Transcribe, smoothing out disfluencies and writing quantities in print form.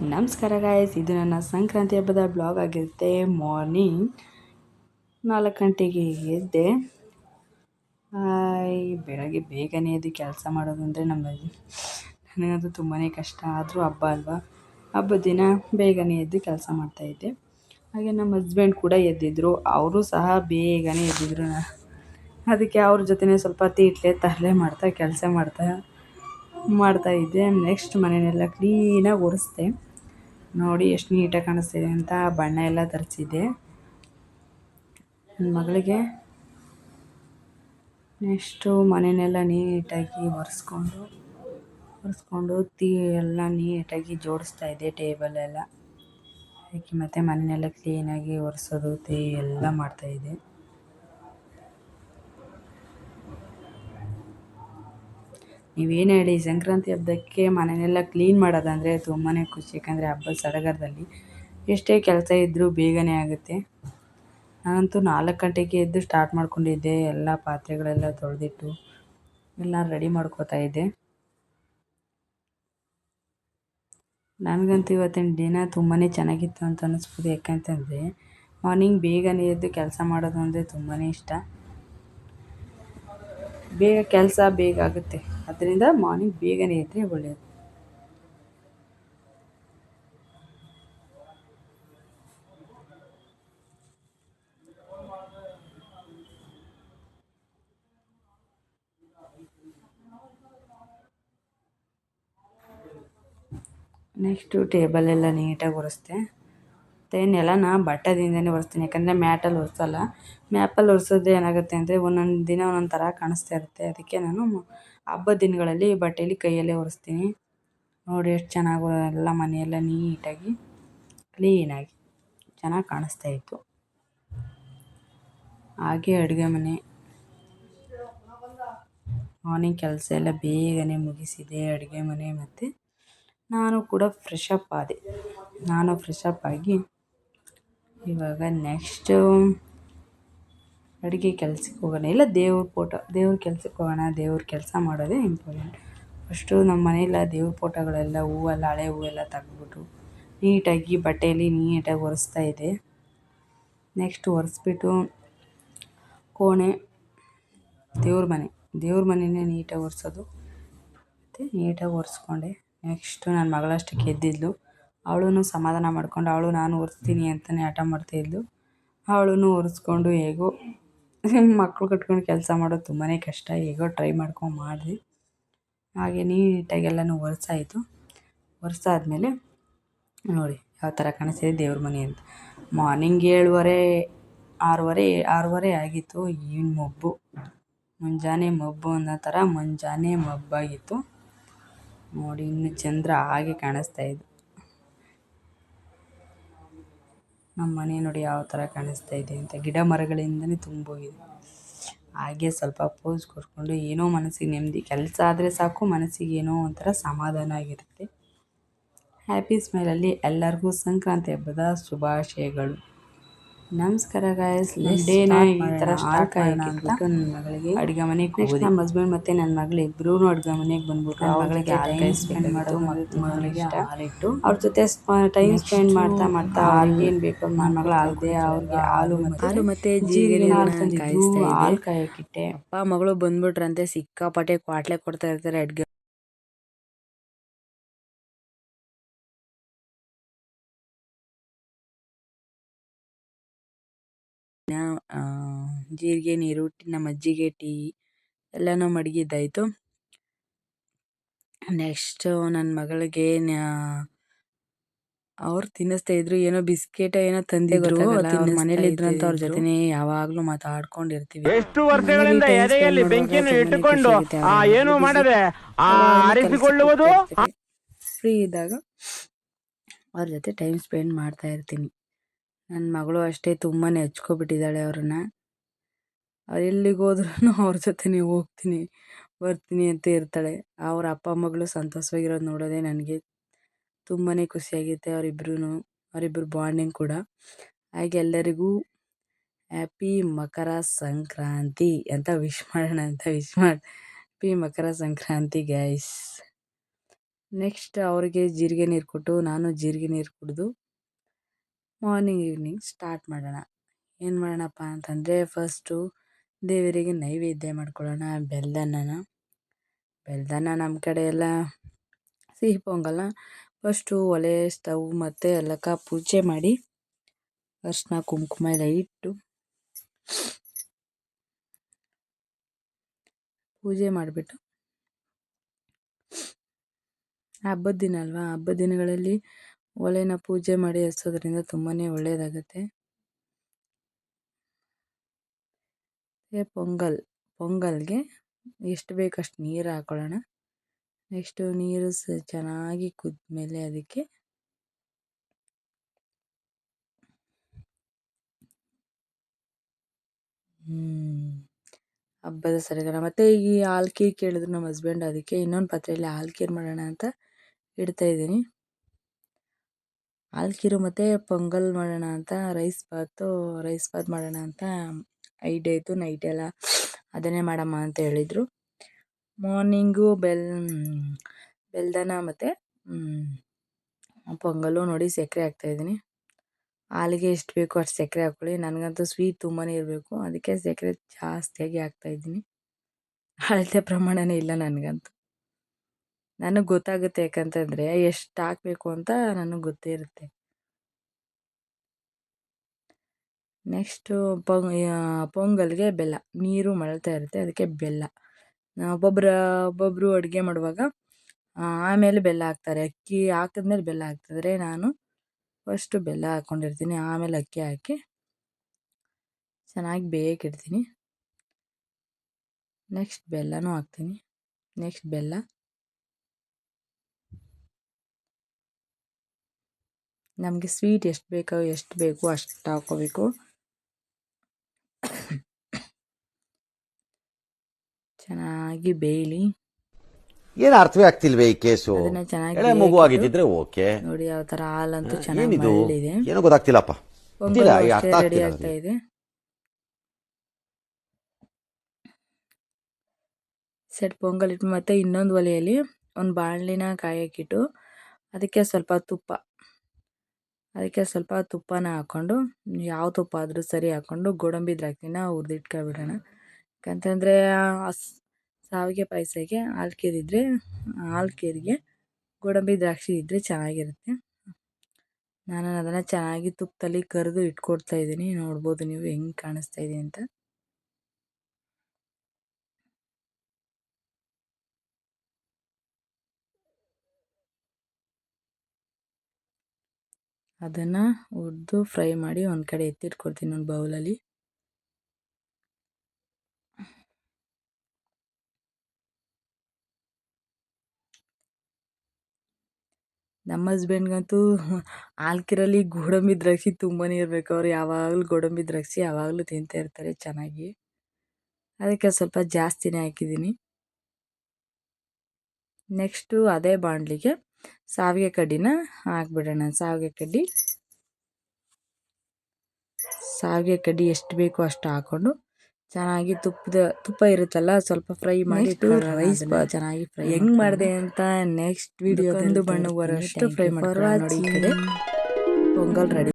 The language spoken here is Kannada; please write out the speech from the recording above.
ನಮಸ್ಕಾರ ಗಾಯ್ಸ್, ಇದು ನನ್ನ ಸಂಕ್ರಾಂತಿ ಹಬ್ಬದ ಬ್ಲಾಗ್ ಆಗಿರುತ್ತೆ. ಮಾರ್ನಿಂಗ್ 4 ಗಂಟೆಗೆ ಎದ್ದೆ. ಬೆಳಗ್ಗೆ ಬೇಗನೆ ಎದ್ದು ಕೆಲಸ ಮಾಡೋದು ಅಂದರೆ ನನಗಂತೂ ತುಂಬಾ ಕಷ್ಟ. ಆದರೂ ಹಬ್ಬ ಅಲ್ವಾ, ಹಬ್ಬದ ದಿನ ಬೇಗನೆ ಎದ್ದು ಕೆಲಸ ಮಾಡ್ತಾಯಿದ್ದೆ. ಹಾಗೆ ನಮ್ಮ ಹಸ್ಬೆಂಡ್ ಕೂಡ ಎದ್ದಿದ್ರು, ಅವರು ಸಹ ಬೇಗನೆ ಎದ್ದಿದ್ರು. ಅದಕ್ಕೆ ಅವ್ರ ಜೊತೆ ಸ್ವಲ್ಪ ತೀಟ್ಲೆ ತರಲೆ ಮಾಡ್ತಾ ಕೆಲಸ ಮಾಡ್ತಾಯಿದ್ದೆ. ನೆಕ್ಸ್ಟ್ ಮನೆಯೆಲ್ಲ ಕ್ಲೀನಾಗಿ ಒರೆಸ್ದೆ. ನೋಡಿ ಎಷ್ಟು ನೀಟಾಗಿ ಕಾಣಿಸ್ತಿದೆ ಅಂತ ಬಣ್ಣ ಎಲ್ಲ ತರಿಸಿದ್ದೆ ನನ್ನ ಮಗಳಿಗೆ. ನೆಕ್ಸ್ಟು ಮನೆಯೆಲ್ಲ ನೀಟಾಗಿ ಒರೆಸ್ಕೊಂಡು ಎಲ್ಲ ನೀಟಾಗಿ ಜೋಡಿಸ್ತಾ ಇದ್ದೆ. ಟೇಬಲ್ ಎಲ್ಲ ಹಾಕಿ ಮತ್ತು ಮನೆಯೆಲ್ಲ ಕ್ಲೀನಾಗಿ ಒರೆಸೋದು ಎಲ್ಲ ಮಾಡ್ತಾಯಿದ್ದೆ. ನೀವೇನು ಹೇಳಿ, ಸಂಕ್ರಾಂತಿ ಹಬ್ಬಕ್ಕೆ ಮನೆಯೆಲ್ಲ ಕ್ಲೀನ್ ಮಾಡೋದಂದರೆ ತುಂಬಾ ಖುಷಿ. ಯಾಕಂದರೆ ಹಬ್ಬದ ಸಡಗರದಲ್ಲಿ ಎಷ್ಟೇ ಕೆಲಸ ಇದ್ದರೂ ಬೇಗನೆ ಆಗುತ್ತೆ. ನಾನಂತೂ 4 ಗಂಟೆಗೆ ಎದ್ದು ಸ್ಟಾರ್ಟ್ ಮಾಡ್ಕೊಂಡಿದ್ದೆ. ಎಲ್ಲ ಪಾತ್ರೆಗಳೆಲ್ಲ ತೊಳೆದಿಟ್ಟು ಎಲ್ಲ ರೆಡಿ ಮಾಡ್ಕೋತಾ ಇದ್ದೆ. ನನಗಂತೂ ಇವತ್ತಿನ ದಿನ ತುಂಬಾ ಚೆನ್ನಾಗಿತ್ತು ಅಂತ ಅನ್ನಿಸ್ಬೋದು. ಯಾಕಂತಂದರೆ ಮಾರ್ನಿಂಗ್ ಬೇಗನೆ ಎದ್ದು ಕೆಲಸ ಮಾಡೋದು ಅಂದರೆ ತುಂಬಾ ಇಷ್ಟ. ಕೆಲಸ ಬೇಗ ಆಗುತ್ತೆ, ಅದರಿಂದ ಮಾರ್ನಿಂಗ್ ಬೇಗನೆ ಇದ್ದರೆ ಒಳ್ಳೆಯದು. ನೆಕ್ಸ್ಟು ಟೇಬಲೆಲ್ಲ ನೀಟಾಗಿ ಒರೆಸ್ದೆ. ಮತ್ತು ನೆಲನ ಬಟ್ಟದಿಂದನೇ ಒರೆಸ್ತೀನಿ, ಯಾಕಂದರೆ ಮ್ಯಾಟಲ್ಲಿ ಒರೆಸಲ್ಲ. ಮ್ಯಾಪಲ್ಲಿ ಒರೆಸಿದ್ರೆ ಏನಾಗುತ್ತೆ ಅಂದರೆ ಒಂದೊಂದು ದಿನ ಒಂದೊಂದು ಥರ ಕಾಣಿಸ್ತಾ ಇರುತ್ತೆ. ಅದಕ್ಕೆ ನಾನು ಹಬ್ಬದ ದಿನಗಳಲ್ಲಿ ಬಟ್ಟೆಯಲ್ಲಿ ಕೈಯಲ್ಲೇ ಒರೆಸ್ತೀನಿ. ನೋಡಿ ಎಷ್ಟು ಚೆನ್ನಾಗಿ ಎಲ್ಲ ಮನೆಯೆಲ್ಲ ನೀಟಾಗಿ ಕ್ಲೀನಾಗಿ ಚೆನ್ನಾಗಿ ಕಾಣಿಸ್ತಾ ಇತ್ತು. ಹಾಗೆ ಅಡುಗೆ ಮನೆ ಮಾರ್ನಿಂಗ್ ಕೆಲಸ ಎಲ್ಲ ಬೇಗನೆ ಮುಗಿಸಿದೆ. ಅಡುಗೆ ಮನೆ ಮತ್ತು ನಾನು ಕೂಡ ಫ್ರೆಶ್ ಅಪ್ ಆಗಿ ಇವಾಗ ನೆಕ್ಸ್ಟು ಅಡುಗೆ ಕೆಲಸಕ್ಕೆ ಹೋಗೋಣ, ಇಲ್ಲ ದೇವ್ರ ಕೆಲಸಕ್ಕೆ ಹೋಗೋಣ. ದೇವ್ರ ಕೆಲಸ ಮಾಡೋದೇ ಇಂಪಾರ್ಟೆಂಟ್. ಫಸ್ಟು ನಮ್ಮ ಮನೆಯಲ್ಲ ದೇವ್ರ ಫೋಟೋಗಳೆಲ್ಲ ಹೂವೆಲ್ಲ ಹಳೆ ಹೂವೆಲ್ಲ ತೆಗೆದ್ಬಿಟ್ಟು ನೀಟಾಗಿ ಬಟ್ಟೆಯಲ್ಲಿ ನೀಟಾಗಿ ಒರೆಸ್ತಾ ಇದ್ದೆ. ನೆಕ್ಸ್ಟ್ ಒರೆಸ್ಬಿಟ್ಟು ಕೋಣೆ, ದೇವ್ರ ಮನೆಯೇ ನೀಟಾಗಿ ಒರೆಸೋದು ಮತ್ತು ನೀಟಾಗಿ ಒರೆಸ್ಕೊಂಡೆ. ನೆಕ್ಸ್ಟು ನನ್ನ ಮಗಳಷ್ಟಕ್ಕೆ ಎದ್ದಿದ್ಲು. ಅವಳೂ ಸಮಾಧಾನ ಮಾಡ್ಕೊಂಡು ನಾನು ಒರೆಸ್ತೀನಿ ಅಂತಲೇ ಹಠ ಮಾಡ್ತಾಯಿದ್ಲು. ಅವಳೂ ಒರೆಸ್ಕೊಂಡು ಹೇಗೋ ಮಕ್ಕಳು ಕಟ್ಕೊಂಡು ಕೆಲಸ ಮಾಡೋದು ತುಂಬಾ ಕಷ್ಟ. ಹೇಗೋ ಟ್ರೈ ಮಾಡ್ಕೊಂಡು ಮಾಡಿದೆ. ಹಾಗೆ ನೀಟಾಗಿ ಎಲ್ಲನೂ ಒರೆಸಾದ್ಮೇಲೆ ನೋಡಿ ಯಾವ ಥರ ಕಾಣಿಸ್ತಿದೆ ದೇವ್ರ ಮನೆ ಅಂತ. ಮಾರ್ನಿಂಗ್ 6:30 ಆಗಿತ್ತು. ಏನು ಮುಂಜಾನೆ ಮಬ್ಬು ಅನ್ನೋ ಥರ ಮುಂಜಾನೆ ಮಬ್ಬಾಗಿತ್ತು. ನೋಡಿ ಇನ್ನು ಚಂದ್ರ ಹಾಗೆ ಕಾಣಿಸ್ತಾ ಇದ್ದು. ನಮ್ಮ ಮನೆ ನೋಡಿ ಯಾವ ಥರ ಕಾಣಿಸ್ತಾ ಇದೆ ಅಂತ, ಗಿಡ ಮರಗಳಿಂದನೇ ತುಂಬೋಗಿದೆ. ಹಾಗೆ ಸ್ವಲ್ಪ ಪೋಸ್ ಕೊಟ್ಕೊಂಡು ಏನೋ ಮನಸ್ಸಿಗೆ ನೆಮ್ಮದಿ. ಕೆಲಸ ಆದರೆ ಸಾಕು, ಮನಸ್ಸಿಗೆ ಏನೋ ಒಂಥರ ಸಮಾಧಾನ ಆಗಿರುತ್ತೆ. ಹ್ಯಾಪಿ ಸ್ಮೈಲಲ್ಲಿ ಎಲ್ಲರಿಗೂ ಸಂಕ್ರಾಂತಿ ಹಬ್ಬದ ಶುಭಾಶಯಗಳು. ನಮಸ್ಕಾರ ಗಾಯ್ಸ್. ಡೇನ ಈ ಥರ ಸ್ಟಾರ್ಟ್ ಮಾಡೋಣ ಅಂದ್ಬಿಟ್ಟು ನನ್ನ ಮಗಳಿಗೆ ಅಡುಗೆ ಮನೆಗೆ ಹೋಗಿ, ನಮ್ಮ ಹಸ್ಬೆಂಡ್ ಮತ್ತು ನನ್ನ ಮಗಳು ಇಬ್ಬರೂ ಅಡುಗೆ ಮನೆಗೆ ಬಂದ್ಬಿಟ್ಟು ನನ್ನ ಮಗಳಿಗೆ ಟೈಮ್ ಸ್ಪೆಂಡ್ ಮಾಡೋದು ಮಗಳಿಗೆ ಹಾಲಿಟ್ಟು ಅವ್ರ ಜೊತೆ ಟೈಮ್ ಸ್ಪೆಂಡ್ ಮಾಡ್ತಾ ಅವ್ರಿಗೆ ಏನು ಬೇಕು ನನ್ನ ಮಗಳು ಹಾಲ್ದೆ ಅವ್ರಿಗೆ ಹಾಲು ಮತ್ತು ಜೀರಿಗೆ ಹಾಲು ಕಾಯಕ್ಕಿಟ್ಟೆ. ಅಪ್ಪ ಮಗಳು ಬಂದ್ಬಿಟ್ರಂತೆ ಸಿಕ್ಕಾಪಟ್ಟೆ ಕ್ವಾಟ್ಲೆ ಕೊಡ್ತಾ ಇರ್ತಾರೆ ಅಡುಗೆ. ಜೀರಿಗೆ ನೀರು, ನಮ್ಮ ಮಜ್ಜಿಗೆ ಟೀ ಎಲ್ಲನೂ ಮಡಗಿದ್ದಾಯಿತು. ನೆಕ್ಸ್ಟು ನನ್ನ ಮಗಳಿಗೆ ಅವ್ರು ತಿನ್ನಿಸ್ತಾ ಇದ್ರು. ಏನೋ ಬಿಸ್ಕೆಟ್ ಏನೋ ತಂದಿದ್ರು. ಅವ್ರ ಮನೇಲಿ ಇದ್ರಂತ ಅವ್ರ ಜೊತೆನೇ ಯಾವಾಗಲೂ ಮಾತಾಡ್ಕೊಂಡಿರ್ತೀವಿ. ಎಷ್ಟು ವರ್ಷಗಳಿಂದ ಎದೆಯಲ್ಲಿ ಬೆಂಕಿಯನ್ನು ಇಟ್ಟುಕೊಂಡು ಏನು ಮಾಡದೆ ಆರಿಸಿಕೊಳ್ಳುವುದು. ಫ್ರೀ ಇದ್ದಾಗ ಅವ್ರ ಜೊತೆ ಟೈಮ್ ಸ್ಪೆಂಡ್ ಮಾಡ್ತಾ ಇರ್ತೀನಿ. ನನ್ನ ಮಗಳು ಅಷ್ಟೇ ತುಂಬಾ ಹಚ್ಕೊಬಿಟ್ಟಿದ್ದಾಳೆ ಅವ್ರನ್ನ. ಅವ್ರು ಎಲ್ಲಿಗೆ ಹೋದ್ರೂ ಅವ್ರ ಜೊತೆನೇ ಬರ್ತೀನಿ ಅಂತ ಇರ್ತಾಳೆ. ಅವ್ರ ಅಪ್ಪ ಮಗಳು ಸಂತೋಷವಾಗಿರೋದು ನೋಡೋದೇ ನನಗೆ ತುಂಬಾ ಖುಷಿಯಾಗುತ್ತೆ. ಅವರಿಬ್ಬರು ಬಾಂಡಿಂಗ್ ಕೂಡ. ಹಾಗೆ ಎಲ್ಲರಿಗೂ ಹ್ಯಾಪಿ ಮಕರ ಸಂಕ್ರಾಂತಿ ಅಂತ ವಿಶ್ ಮಾಡೋಣ ಅಂತ ಹ್ಯಾಪಿ ಮಕರ ಸಂಕ್ರಾಂತಿ ಗೈಸ್. ನೆಕ್ಸ್ಟ್ ಅವರಿಗೆ ಜೀರಿಗೆ ನೀರು ಕೊಟ್ಟು ನಾನು ಜೀರಿಗೆ ನೀರು ಕುಡಿದು ಮಾರ್ನಿಂಗ್ ಈವ್ನಿಂಗ್ ಸ್ಟಾರ್ಟ್ ಮಾಡೋಣ. ಏನು ಮಾಡೋಣಪ್ಪ ಅಂತಂದರೆ ಫಸ್ಟು ದೇವರಿಗೆ ನೈವೇದ್ಯ ಮಾಡ್ಕೊಳ್ಳೋಣ. ಬೆಲ್ದನ್ನ ನಮ್ಮ ಕಡೆ ಎಲ್ಲ ಸಿಹಿ ಪೊಂಗಲ್ನ ಫಸ್ಟು ಒಲೆ ಸ್ಟವ್ ಮತ್ತು ಎಲ್ಲಕ್ಕ ಪೂಜೆ ಮಾಡಿ ಅರಿಶಿನ ಕುಂಕುಮ ಎಲ್ಲ ಇಟ್ಟು ಪೂಜೆ ಮಾಡಿಬಿಟ್ಟು ಹಬ್ಬದ ದಿನ ಅಲ್ವಾ, ಹಬ್ಬದ ದಿನಗಳಲ್ಲಿ ಒಲೆನ ಪೂಜೆ ಮಾಡಿ ಹಚ್ಚೋದ್ರಿಂದ ತುಂಬಾ ಒಳ್ಳೆಯದಾಗುತ್ತೆ. ಪೊಂಗಲ್ಗೆ ಎಷ್ಟು ಬೇಕು ಅಷ್ಟು ನೀರು ಹಾಕೊಳ್ಳೋಣ. ನೆಕ್ಸ್ಟು ನೀರು ಚೆನ್ನಾಗಿ ಕುದ್ಮೇಲೆ ಅದಕ್ಕೆ ಹಬ್ಬದ ಸಡಗರ. ಮತ್ತು ಈ ಹಾಲ್ಕೀರ್ ಕೇಳಿದ್ರು ನಮ್ಮ ಹಸ್ಬೆಂಡ್, ಅದಕ್ಕೆ ಇನ್ನೊಂದು ಪಾತ್ರೆಯಲ್ಲಿ ಹಾಲ್ಕೀರ್ ಮಾಡೋಣ ಅಂತ ಇಡ್ತಾಯಿದ್ದೀನಿ. ಹಾಲ್ಕೀರು ಮತ್ತು ಪೊಂಗಲ್ ಮಾಡೋಣ ಅಂತ ರೈಸ್ ಬಾತ್ ಮಾಡೋಣ ಅಂತ ಐಡಿಯಾ ಇತ್ತು. ನೈಟೆಲ್ಲ ಅದನ್ನೇ ಮಾಡಮ್ಮ ಅಂತ ಹೇಳಿದರು. ಮಾರ್ನಿಂಗು ಬೆಲ್ದನ ಮತ್ತು ಪೊಂಗಲ್ಲು ನೋಡಿ ಸಕ್ಕರೆ ಹಾಕ್ತಾಯಿದ್ದೀನಿ. ಹಾಲಿಗೆ ಎಷ್ಟು ಬೇಕೋ ಅಷ್ಟು ಸಕ್ಕರೆ ಹಾಕ್ಕೊಳ್ಳಿ. ನನಗಂತೂ ಸ್ವೀಟ್ ತುಂಬಾ ಇರಬೇಕು, ಅದಕ್ಕೆ ಸಕ್ಕರೆ ಜಾಸ್ತಿಯಾಗಿ ಹಾಕ್ತಾಯಿದ್ದೀನಿ. ಅಳತೆ ಪ್ರಮಾಣನೇ ಇಲ್ಲ ನನಗಂತೂ. ನನಗೆ ಗೊತ್ತಾಗುತ್ತೆ, ಯಾಕಂತಂದರೆ ಎಷ್ಟು ಹಾಕಬೇಕು ಅಂತ ನನಗೆ ಗೊತ್ತೇ ಇರುತ್ತೆ. ನೆಕ್ಸ್ಟು ಪೊಂಗಲ್ಗೆ ಬೆಲ್ಲ, ನೀರು ಮಳ್ತಾ ಇರುತ್ತೆ, ಅದಕ್ಕೆ ಬೆಲ್ಲ. ಒಬ್ಬೊಬ್ಬರು ಅಡುಗೆ ಮಾಡುವಾಗ ಆಮೇಲೆ ಬೆಲ್ಲ ಹಾಕ್ತಾರೆ. ಅಕ್ಕಿ ಹಾಕಿದ್ಮೇಲೆ ಬೆಲ್ಲ ಹಾಕ್ತಿದ್ರೆ, ನಾನು ಫಸ್ಟು ಬೆಲ್ಲ ಹಾಕ್ಕೊಂಡಿರ್ತೀನಿ, ಆಮೇಲೆ ಅಕ್ಕಿ ಹಾಕಿ ಚೆನ್ನಾಗಿ ಬೇಯಕ್ಕಿಡ್ತೀನಿ. ನೆಕ್ಸ್ಟ್ ಬೆಲ್ಲನೂ ಹಾಕ್ತೀನಿ. ನೆಕ್ಸ್ಟ್ ಬೆಲ್ಲ, ನಮಗೆ ಸ್ವೀಟ್ ಎಷ್ಟು ಬೇಕು ಅಷ್ಟು ಹಾಕ್ಕೋಬೇಕು. ಚೆನ್ನಾಗಿ ಬೇಯಲಿ. ಏನು ಅರ್ಥವೇ ಆಗ್ತಿಲ್ವೇ ಈ ಕೇಸು? ಅದನ್ನ ಚೆನ್ನಾಗಿ ಎಳೆ ಮಗು ಆಗಿದ್ದಿದ್ರೆ ಓಕೆ. ನೋಡಿ ಯಾವ ಥರ ಹಾಲಂತೂ ಚೆನ್ನಾಗಿ ಮಳ್ಳಿದೆ. ಏನೋ ಗೊತ್ತಾಗ್ತಿಲ್ಲಪ್ಪ. ರೆಡಿ ಆಗ್ತಾ ಇದೆ. ಪೊಂಗಲ್ ಇಟ್ಟು ಮತ್ತೆ ಇನ್ನೊಂದು ಒಲೆಯಲ್ಲಿ ಒಂದು ಬಾಣಲಿನ ಕಾಯಕ್ಕಿಟ್ಟು ಅದಕ್ಕೆ ಸ್ವಲ್ಪ ತುಪ್ಪನ ಹಾಕ್ಕೊಂಡು, ಯಾವ ತುಪ್ಪ ಆದರೂ ಸರಿ ಹಾಕ್ಕೊಂಡು ಗೋಡಂಬಿ ದ್ರಾಕ್ಷಿನ ಹುರಿದಿಟ್ಕೊಬಿಡೋಣ. ಯಾಕಂತಂದರೆ ಶಾವಿಗೆ ಪಾಯಸಕ್ಕೆ ಹಾಲ್ಕೀರಿಗೆ ಗೋಡಂಬಿ ದ್ರಾಕ್ಷಿ ಇದ್ದರೆ ಚೆನ್ನಾಗಿರುತ್ತೆ. ನಾನು ಅದನ್ನು ಚೆನ್ನಾಗಿ ತುಪ್ಪದಲ್ಲಿ ಕರೆದು ಇಟ್ಕೊಡ್ತಾಯಿದ್ದೀನಿ. ನೋಡ್ಬೋದು ನೀವು ಹೆಂಗೆ ಕಾಣಿಸ್ತಾ ಇದೆ ಅಂತ. ಅದನ್ನು ಹುರಿದು ಫ್ರೈ ಮಾಡಿ ಒಂದು ಕಡೆ ಎತ್ತಿಟ್ಕೊಡ್ತೀನಿ ಒಂದು ಬೌಲಲ್ಲಿ. ನಮ್ಮ ಹಸ್ಬೆಂಡ್ಗಂತೂ ಹಾಲ್ಕೀರಲ್ಲಿ ಗೋಡಂಬಿ ದ್ರಾಕ್ಷಿ ತುಂಬಾ ಇರಬೇಕು. ಅವ್ರು ಯಾವಾಗಲೂ ಗೋಡಂಬಿ ದ್ರಾಕ್ಷಿ ಯಾವಾಗಲೂ ತಿಂತಾ ಇರ್ತಾರೆ ಚೆನ್ನಾಗಿ. ಅದಕ್ಕೆ ಸ್ವಲ್ಪ ಜಾಸ್ತಿನೇ ಹಾಕಿದ್ದೀನಿ. ನೆಕ್ಸ್ಟು ಅದೇ ಬಾಣಲಿಗೆ ಶಾವಿಗೆ ಕಡ್ಡಿನ ಹಾಕ್ಬಿಡೋಣ. ಶಾವಿಗೆ ಕಡ್ಡಿ ಎಷ್ಟು ಬೇಕೋ ಅಷ್ಟು ಹಾಕ್ಕೊಂಡು ಚೆನ್ನಾಗಿ ತುಪ್ಪ ಇರುತ್ತಲ್ಲ, ಸ್ವಲ್ಪ ಫ್ರೈ ಮಾಡಿ ರೈಸ್ ಚೆನ್ನಾಗಿ ಫ್ರೈ ಹೆಂಗೆ ಮಾಡಿದೆ ಅಂತ ನೆಕ್ಸ್ಟ್ ವಿಡಿಯೋ ಒಂದು ಬಣ್ಣ ಬರೋಷ್ಟು ಫ್ರೈ ಮಾಡಿ ನೋಡಿ. ಈ ಕಡೆ ಪೊಂಗಲ್ ರೆಡಿ.